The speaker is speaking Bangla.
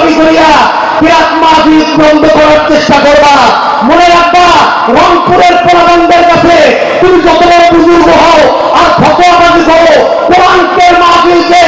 দাবি করিয়া কিরাত মাহফিল বন্ধ করার চেষ্টা করবা। মনে রাখবা, রংপুরের পোলাপানদের কাছে তুমি যত বড় বুজুর্গ হও আর ফতোয়াবাজি করো, কোরআনের মাহফিলকে